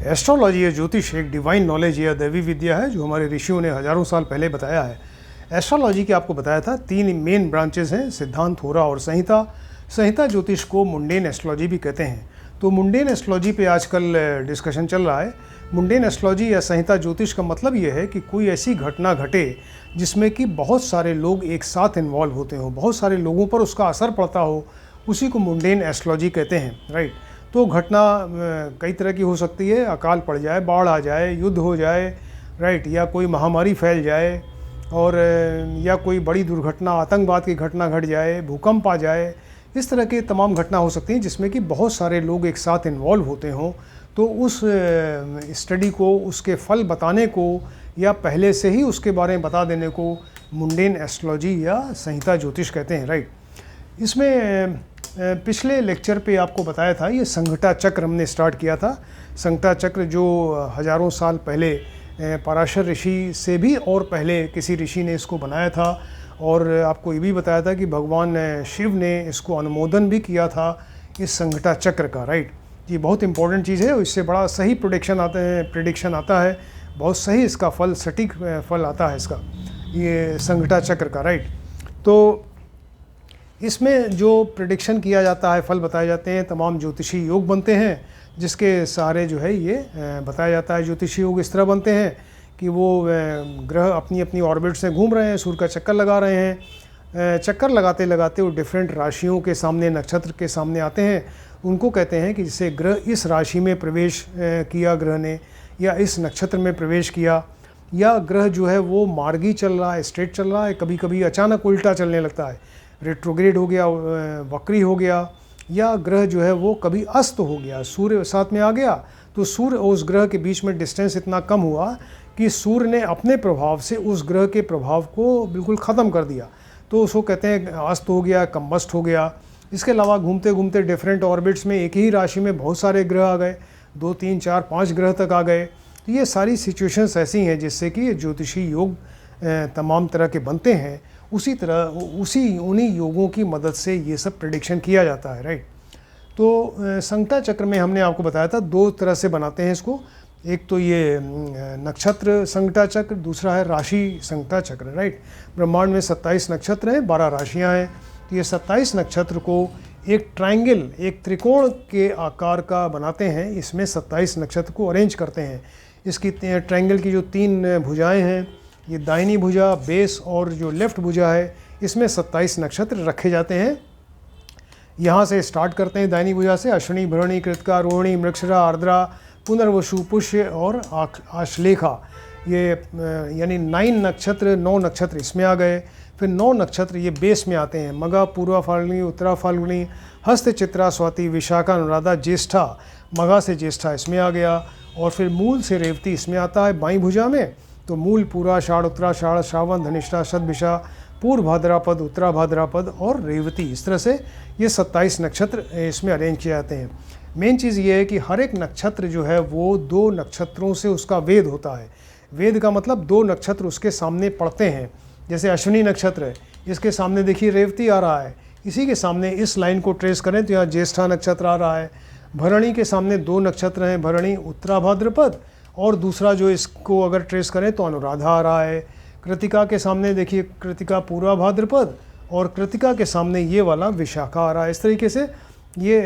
Astrology या ज्योतिष एक डिवाइन नॉलेज या दैवी विद्या है जो हमारे ऋषियों ने हजारों साल पहले बताया है। एस्ट्रोलॉजी के आपको बताया था 3 मेन ब्रांचेस हैं, सिद्धांत, होरा और संहिता। संहिता ज्योतिष को मुंडेन एस्ट्रोलॉजी भी कहते हैं। तो मुंडेन एस्ट्रोलॉजी पे आजकल डिस्कशन चल रहा है। मुंडेन एस्ट्रोलॉजी या संहिता ज्योतिष का मतलब ये है कि कोई ऐसी घटना घटे जिसमें कि बहुत सारे लोग एक साथ इन्वॉल्व होते हों, बहुत सारे लोगों पर उसका असर पड़ता हो, उसी को मुंडेन एस्ट्रोलॉजी कहते हैं, राइट। तो घटना कई तरह की हो सकती है, अकाल पड़ जाए, बाढ़ आ जाए, युद्ध हो जाए, राइट, या कोई महामारी फैल जाए, और या कोई बड़ी दुर्घटना, आतंकवाद की घटना घट जाए, भूकंप आ जाए। इस तरह की तमाम घटना हो सकती हैं जिसमें कि बहुत सारे लोग एक साथ इन्वॉल्व होते हों। तो उस स्टडी को, उसके फल बताने को या पहले से ही उसके बारे में बता देने को मुंडेन एस्ट्रोलॉजी या संहिता ज्योतिष कहते हैं, राइट। इसमें पिछले लेक्चर पे आपको बताया था, ये संघटा चक्र हमने स्टार्ट किया था। संघटा चक्र जो हजारों साल पहले पराशर ऋषि से भी और पहले किसी ऋषि ने इसको बनाया था, और आपको ये भी बताया था कि भगवान शिव ने इसको अनुमोदन भी किया था इस संघटा चक्र का, राइट। ये बहुत इंपॉर्टेंट चीज़ है, इससे बड़ा सही प्रेडिक्शन आता है, बहुत सही इसका फल, सटीक फल आता है इसका, ये संघटा चक्र का, राइट। तो इसमें जो प्रेडिक्शन किया जाता है, फल बताए जाते हैं, तमाम ज्योतिषी योग बनते हैं जिसके सहारे जो है ये बताया जाता है। ज्योतिषी योग इस तरह बनते हैं कि वो ग्रह अपनी अपनी ऑर्बिट में घूम रहे हैं, सूर्य का चक्कर लगा रहे हैं, चक्कर लगाते लगाते वो डिफरेंट राशियों के सामने, नक्षत्र के सामने आते हैं। उनको कहते हैं कि जैसे ग्रह इस राशि में प्रवेश किया ग्रह ने, या इस नक्षत्र में प्रवेश किया, या ग्रह जो है वो मार्गी चल रहा है, स्ट्रेट चल रहा है, कभी कभी अचानक उल्टा चलने लगता है, रेट्रोग्रेड हो गया, वक्री हो गया, या ग्रह जो है वो कभी अस्त हो गया, सूर्य साथ में आ गया, तो सूर्य और उस ग्रह के बीच में डिस्टेंस इतना कम हुआ कि सूर्य ने अपने प्रभाव से उस ग्रह के प्रभाव को बिल्कुल ख़त्म कर दिया, तो उसको कहते हैं अस्त हो गया, कम्बस्ट हो गया। इसके अलावा घूमते घूमते डिफरेंट ऑर्बिट्स में एक ही राशि में बहुत सारे ग्रह आ गए, 2, 3, 4, 5 ग्रह तक आ गए। तो ये सारी सिचुएशंस ऐसी हैं जिससे कि ज्योतिषी योग तमाम तरह के बनते हैं। उसी तरह उन्हीं योगों की मदद से ये सब प्रेडिक्शन किया जाता है, राइट। तो संघटा चक्र में हमने आपको बताया था 2 तरह से बनाते हैं इसको। एक तो ये नक्षत्र संघटा चक्र, दूसरा है राशि संघटा चक्र, राइट। ब्रह्मांड में 27 नक्षत्र हैं, 12 राशियां हैं। तो ये 27 नक्षत्र को एक ट्रायंगल, एक त्रिकोण के आकार का बनाते हैं। इसमें 27 नक्षत्र को अरेंज करते हैं। इसकी ट्रायंगल की जो 3 भुजाएँ हैं, ये दाहिनी भुजा, बेस और जो लेफ्ट भुजा है, इसमें 27 नक्षत्र रखे जाते हैं। यहाँ से स्टार्ट करते हैं दाहिनी भुजा से, अश्विनी, भरणी, कृतिका, रोहिणी, मृगशिरा, आर्द्रा, पुनर्वसु, पुष्य और आश्लेषा। ये यानी 9 नक्षत्र इसमें आ गए। फिर 9 नक्षत्र ये बेस में आते हैं, मघा, पूर्वा फाल्गुनी, उत्तरा फाल्गुनी, हस्त, चित्रा, स्वाति, विशाखा, अनुराधा, ज्येष्ठा। मघा से ज्येष्ठा इसमें आ गया, और फिर मूल से रेवती इसमें आता है बाईं भुजा में। तो मूल, पूरा, आषाढ़, उत्तराषाढ़, श्रावण, धनिष्ठा, शतभिषा, पूर्व भाद्रापद, उत्तरा भाद्रापद और रेवती। इस तरह से ये 27 नक्षत्र इसमें अरेंज किए जाते हैं। मेन चीज़ ये है कि हर एक नक्षत्र जो है वो 2 नक्षत्रों से उसका वेद होता है। वेद का मतलब 2 नक्षत्र उसके सामने पड़ते हैं। जैसे अश्विनी नक्षत्र है, इसके सामने देखिए रेवती आ रहा है, इसी के सामने इस लाइन को ट्रेस करें तो यहाँ ज्येष्ठा नक्षत्र आ रहा है। भरणी के सामने 2 नक्षत्र हैं, भरणी, उत्तरा भाद्रपद, और दूसरा जो इसको अगर ट्रेस करें तो अनुराधा आ रहा है। कृतिका के सामने देखिए कृतिका, पूर्वा भाद्रपद, और कृतिका के सामने ये वाला विशाखा आ रहा है। इस तरीके से ये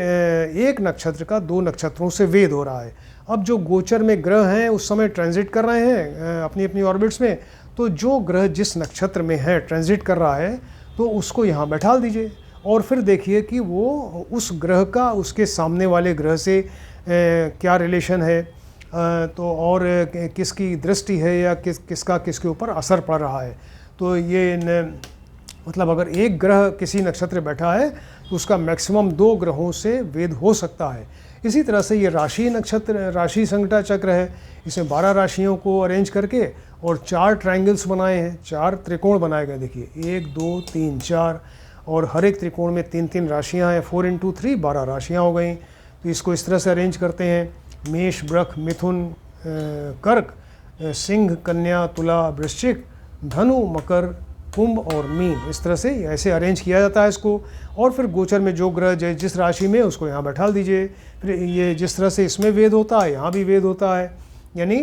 एक नक्षत्र का 2 नक्षत्रों से वेद हो रहा है। अब जो गोचर में ग्रह हैं उस समय ट्रांजिट कर रहे हैं अपनी अपनी ऑर्बिट्स में, तो जो ग्रह जिस नक्षत्र में है, ट्रांजिट कर रहा है, तो उसको यहाँ बैठा दीजिए, और फिर देखिए कि वो उस ग्रह का उसके सामने वाले ग्रह से क्या रिलेशन है, तो और किसकी दृष्टि है, या किसका किसके ऊपर असर पड़ रहा है। तो ये मतलब अगर एक ग्रह किसी नक्षत्र बैठा है तो उसका मैक्सिमम 2 ग्रहों से वेद हो सकता है। इसी तरह से ये राशि नक्षत्र, राशि संघटा चक्र है। इसमें 12 राशियों को अरेंज करके और 4 ट्रायंगल्स बनाए हैं, 4 त्रिकोण बनाए गए। देखिए 1, 2, 3, 4, और हर एक त्रिकोण में 3-3 राशियाँ हैं। 4 × 3 12 राशियाँ हो गई। तो इसको इस तरह से अरेंज करते हैं, मेष, वृष, मिथुन, कर्क, सिंह, कन्या, तुला, वृश्चिक, धनु, मकर, कुंभ और मीन, इस तरह से ऐसे अरेंज किया जाता है इसको। और फिर गोचर में जो ग्रह जिस राशि में उसको यहाँ बैठा दीजिए। फिर ये जिस तरह से इसमें वेद होता है यहाँ भी वेद होता है, यानी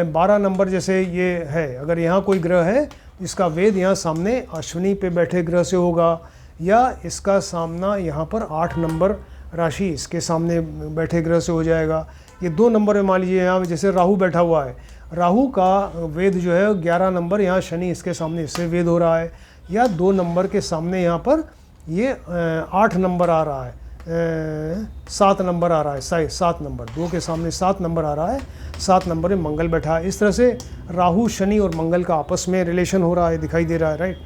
12 नंबर जैसे ये है, अगर यहाँ कोई ग्रह है इसका वेद यहाँ सामने अश्विनी पे बैठे ग्रह से होगा, या इसका सामना यहाँ पर 8 नंबर राशि इसके सामने बैठे ग्रह से हो जाएगा। ये 2 नंबर में मान लीजिए यहाँ जैसे राहु बैठा हुआ है, राहु का वेद जो है 11 नंबर, यहाँ शनि इसके सामने इससे वेद हो रहा है, या 2 नंबर के सामने यहाँ पर ये 8 नंबर आ रहा है, 7 नंबर आ रहा है, 7 नंबर, 2 के सामने 7 नंबर आ रहा है, 7 नंबर में मंगल बैठा है। इस तरह से राहु शनि और मंगल का आपस में रिलेशन हो रहा है, दिखाई दे रहा है, राइट।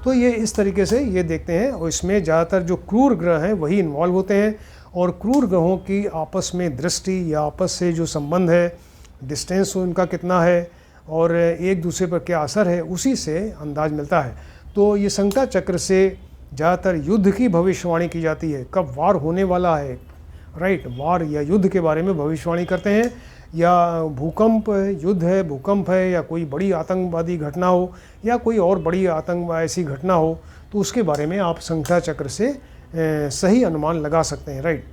तो ये इस तरीके से ये देखते हैं, और इसमें ज़्यादातर जो क्रूर ग्रह हैं वही इन्वॉल्व होते हैं, और क्रूर ग्रहों की आपस में दृष्टि या आपस से जो संबंध है, डिस्टेंस उनका कितना है और एक दूसरे पर क्या असर है, उसी से अंदाज मिलता है। तो ये संख्या चक्र से ज़्यादातर युद्ध की भविष्यवाणी की जाती है, कब वार होने वाला है, राइट, वार या युद्ध के बारे में भविष्यवाणी करते हैं, या भूकंप युद्ध है, भूकंप है, या कोई बड़ी आतंकवादी घटना हो, या कोई और बड़ी आतंक ऐसी घटना हो, तो उसके बारे में आप संख्या चक्र से सही अनुमान लगा सकते हैं, राइट।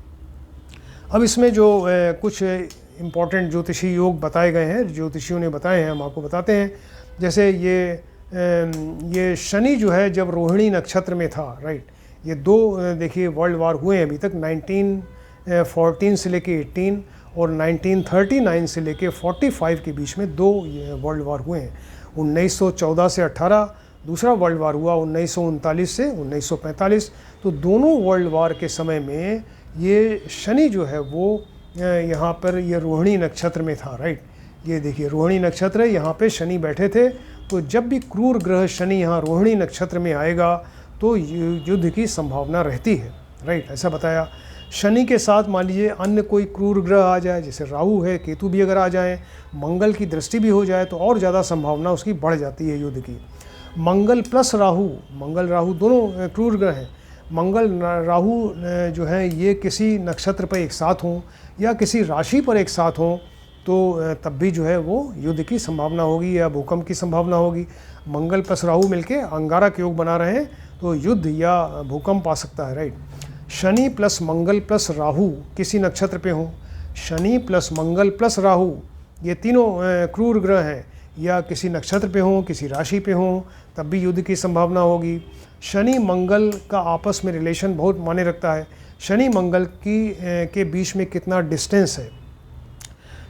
अब इसमें जो कुछ इम्पॉर्टेंट ज्योतिषी योग बताए गए हैं, ज्योतिषियों ने बताए हैं, हम आपको बताते हैं। जैसे ये शनि जो है जब रोहिणी नक्षत्र में था, राइट, ये 2 देखिए वर्ल्ड वार हुए हैं अभी तक, 1914 से लेके 18 और 1939 से लेके 45 के बीच में 2 वर्ल्ड वार हुए हैं। 1914 से 18 दूसरा वर्ल्ड वार हुआ, 1939 से 1945। तो दोनों वर्ल्ड वार के समय में ये शनि जो है वो यहाँ पर ये रोहिणी नक्षत्र में था, राइट। ये देखिए रोहिणी नक्षत्र है, यहाँ पे शनि बैठे थे। तो जब भी क्रूर ग्रह शनि यहाँ रोहिणी नक्षत्र में आएगा तो युद्ध की संभावना रहती है, राइट, ऐसा बताया। शनि के साथ मान लीजिए अन्य कोई क्रूर ग्रह आ जाए, जैसे राहु है, केतु भी अगर आ जाए, मंगल की दृष्टि भी हो जाए, तो और ज़्यादा संभावना उसकी बढ़ जाती है युद्ध की। मंगल प्लस राहु, मंगल राहु दोनों क्रूर ग्रह हैं। मंगल राहु जो है ये किसी नक्षत्र पर एक साथ हों या किसी राशि पर एक साथ हों, तो तब भी जो है वो युद्ध की संभावना होगी या भूकंप की संभावना होगी। मंगल प्लस राहु मिलके अंगारक योग बना रहे हैं, तो युद्ध या भूकंप आ सकता है, राइट। शनि प्लस मंगल प्लस राहु किसी नक्षत्र पे हों, शनि प्लस मंगल प्लस राहु, ये तीनों क्रूर ग्रह हैं, या किसी नक्षत्र पे हों, किसी राशि पे हों, तब भी युद्ध की संभावना होगी। शनि मंगल का आपस में रिलेशन बहुत मायने रखता है। शनि मंगल के बीच में कितना डिस्टेंस है,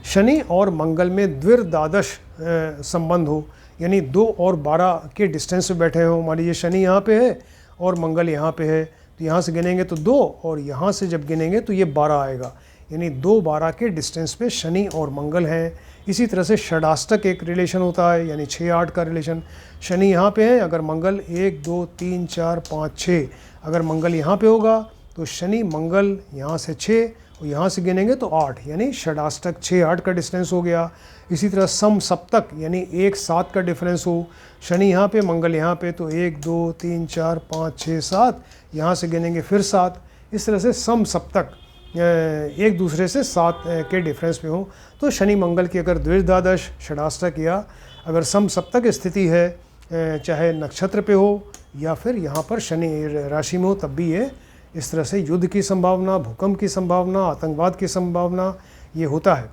शनि और मंगल में द्विर्द्वादश संबंध हो, यानी 2 और 12 के डिस्टेंस पे बैठे हों। मान लीजिए शनि यहाँ पे है और मंगल यहाँ पे है, तो यहाँ से गिनेंगे तो 2, और यहाँ से जब गिनेंगे तो ये 12 आएगा, यानी 2-12 के डिस्टेंस पे शनि और मंगल हैं। इसी तरह से षडाष्टक एक रिलेशन होता है, यानी 6-8 का रिलेशन। शनि यहाँ पे है, अगर मंगल 1 2 3 4 5 6, अगर मंगल यहाँ पे होगा तो शनि मंगल यहाँ से 6 और यहाँ से गिनेंगे तो 8, यानी षडाष्टक 6-8 का डिस्टेंस हो गया। इसी तरह सम सप्तक यानी 1-7 का डिफरेंस हो, शनि यहाँ पे मंगल यहाँ पे, तो 1 2 3 4 5 6 7, यहाँ से गिनेंगे फिर 7। इस तरह से सम सप्तक एक दूसरे से 7 के डिफरेंस पे हो, तो शनि मंगल की अगर द्विर्द्वादश षडाष्टक या अगर सम सप्तक स्थिति है, चाहे नक्षत्र पे हो या फिर यहाँ पर शनि राशि में हो, तब भी ये इस तरह से युद्ध की संभावना, भूकंप की संभावना, आतंकवाद की संभावना ये होता है।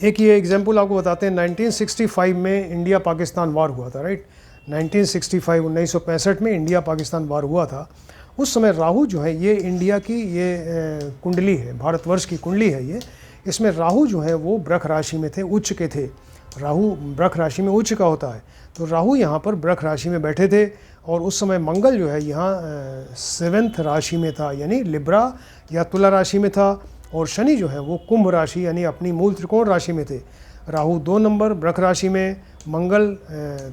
एक ये एग्जाम्पल आपको बताते हैं, 1965 में इंडिया पाकिस्तान वार हुआ था, राइट। 1965 में इंडिया पाकिस्तान वार हुआ था। उस समय राहु जो है ये इंडिया की ये कुंडली है, भारतवर्ष की कुंडली है ये। इसमें राहु जो है वो वृष राशि में थे, उच्च के थे। राहु वृष राशि में उच्च का होता है, तो राहु यहाँ पर वृष राशि में बैठे थे। और उस समय मंगल जो है यहाँ 7th राशि में था, यानी लिब्रा या तुला राशि में था। और शनि जो है वो कुंभ राशि यानी अपनी मूल त्रिकोण राशि में थे। राहु 2 नंबर वृष राशि में, मंगल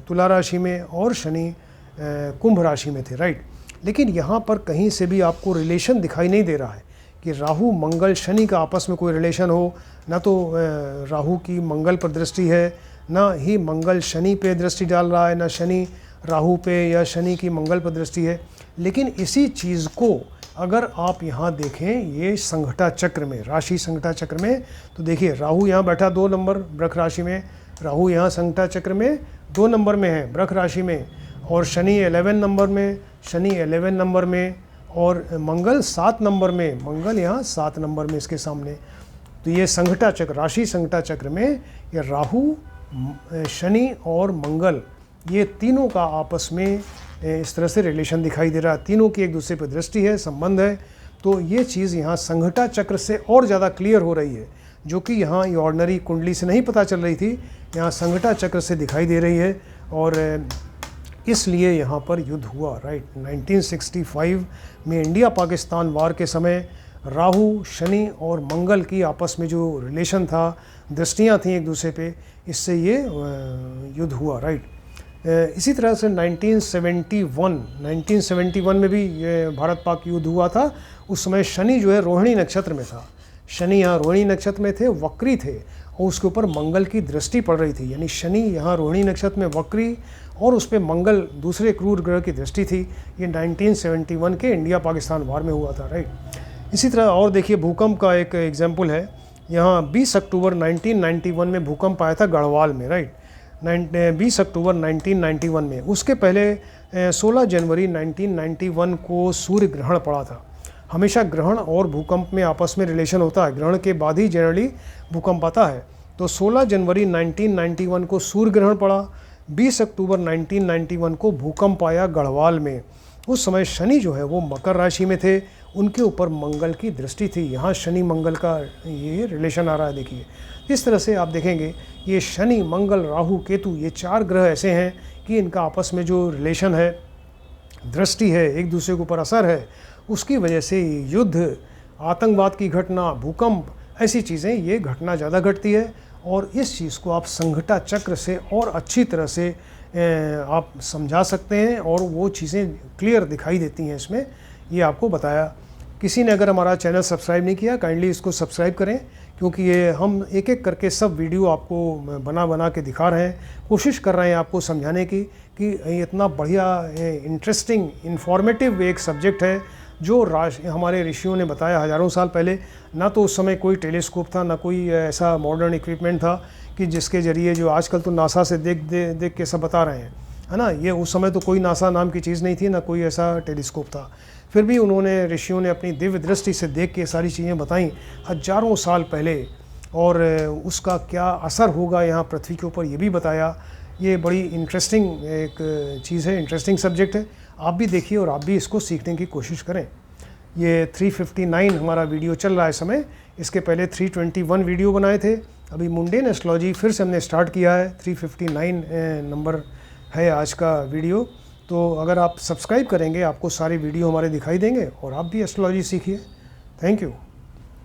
तुला राशि में और शनि कुंभ राशि में थे, राइट। लेकिन यहाँ पर कहीं से भी आपको रिलेशन दिखाई नहीं दे रहा है कि राहु मंगल शनि का आपस में कोई रिलेशन हो। ना तो राहु की मंगल पर दृष्टि है, ना ही मंगल शनि पे दृष्टि डाल रहा है, ना शनि राहु पे या शनि की मंगल पर दृष्टि है। लेकिन इसी चीज़ को अगर आप यहाँ देखें ये संघटा चक्र में, राशि संघटा चक्र में, तो देखिए राहु यहाँ बैठा 2 नंबर वृष राशि में, राहु यहाँ संघटा चक्र में 2 नंबर में है वृष राशि में, और शनि 11 नंबर में, शनि 11 नंबर में, और मंगल 7 नंबर में, मंगल यहाँ 7 नंबर में इसके सामने। तो ये संघटा चक्र, राशि संघटा चक्र में ये राहु, शनि और मंगल, ये तीनों का आपस में इस तरह से रिलेशन दिखाई दे रहा है, तीनों की एक दूसरे पर दृष्टि है, संबंध है। तो ये चीज़ यहाँ संघटा चक्र से और ज़्यादा क्लियर हो रही है, जो कि यहाँ ये ऑर्डिनरी कुंडली से नहीं पता चल रही थी, यहाँ संघटा चक्र से दिखाई दे रही है। और इसलिए यहाँ पर युद्ध हुआ, राइट। 1965 में इंडिया पाकिस्तान वार के समय राहु, शनि और मंगल की आपस में जो रिलेशन था, दृष्टियाँ थीं एक दूसरे पे, इससे ये युद्ध हुआ, राइट। इसी तरह से 1971 में भी ये भारत पाक युद्ध हुआ था। उस समय शनि जो है रोहिणी नक्षत्र में था, शनि यहाँ रोहिणी नक्षत्र में थे, वक्री थे, और उसके ऊपर मंगल की दृष्टि पड़ रही थी, यानी शनि यहाँ रोहिणी नक्षत्र में वक्री और उस पर मंगल दूसरे क्रूर ग्रह की दृष्टि थी। ये 1971 के इंडिया पाकिस्तान वार में हुआ था, राइट। इसी तरह और देखिए भूकंप का एक एग्जाम्पल है, यहाँ 20 अक्टूबर 1991 में भूकंप आया था गढ़वाल में, राइट। 20 अक्टूबर 1991 में। उसके पहले 16 जनवरी 1991 को सूर्य ग्रहण पड़ा था। हमेशा ग्रहण और भूकंप में आपस में रिलेशन होता है, ग्रहण के बाद ही जनरली भूकंप आता है। तो 16 जनवरी 1991 को सूर्य ग्रहण पड़ा, 20 अक्टूबर 1991 को भूकंप आया गढ़वाल में। उस समय शनि जो है वो मकर राशि में थे, उनके ऊपर मंगल की दृष्टि थी। यहाँ शनि मंगल का ये रिलेशन आ रहा है, देखिए। इस तरह से आप देखेंगे ये शनि, मंगल, राहु, केतु, ये 4 ग्रह ऐसे हैं कि इनका आपस में जो रिलेशन है, दृष्टि है, एक दूसरे के ऊपर असर है, उसकी वजह से युद्ध, आतंकवाद की घटना, भूकंप, ऐसी चीज़ें ये घटना ज़्यादा घटती है। और इस चीज़ को आप संघटा चक्र से और अच्छी तरह से आप समझा सकते हैं, और वो चीज़ें क्लियर दिखाई देती हैं इसमें, ये आपको बताया। किसी ने अगर हमारा चैनल सब्सक्राइब नहीं किया, काइंडली इसको सब्सक्राइब करें, क्योंकि ये हम एक एक करके सब वीडियो आपको बना के दिखा रहे हैं, कोशिश कर रहे हैं आपको समझाने की कि इतना बढ़िया, इंटरेस्टिंग, इन्फॉर्मेटिव एक सब्जेक्ट है जो हमारे ऋषियों ने बताया हज़ारों साल पहले। ना तो उस समय कोई टेलीस्कोप था, ना कोई ऐसा मॉडर्न इक्विपमेंट था कि जिसके ज़रिए, जो आजकल तो नासा से देख के सब बता रहे हैं, है ना। ये उस समय तो कोई नासा नाम की चीज़ नहीं थी, ना कोई ऐसा टेलीस्कोप था। फिर भी उन्होंने, ऋषियों ने अपनी दिव्य दृष्टि से देख के सारी चीज़ें बताई हज़ारों साल पहले, और उसका क्या असर होगा यहाँ पृथ्वी के ऊपर, ये भी बताया। ये बड़ी इंटरेस्टिंग एक चीज़ है, इंटरेस्टिंग सब्जेक्ट है। आप भी देखिए और आप भी इसको सीखने की कोशिश करें। ये 359 हमारा वीडियो चल रहा है इस समय, इसके पहले 321 वीडियो बनाए थे। अभी मुंडेन एस्ट्रोलॉजी फिर से हमने स्टार्ट किया है, 359 नंबर है आज का वीडियो। तो अगर आप सब्सक्राइब करेंगे, आपको सारे वीडियो हमारे दिखाई देंगे और आप भी एस्ट्रोलॉजी सीखिए। Thank you.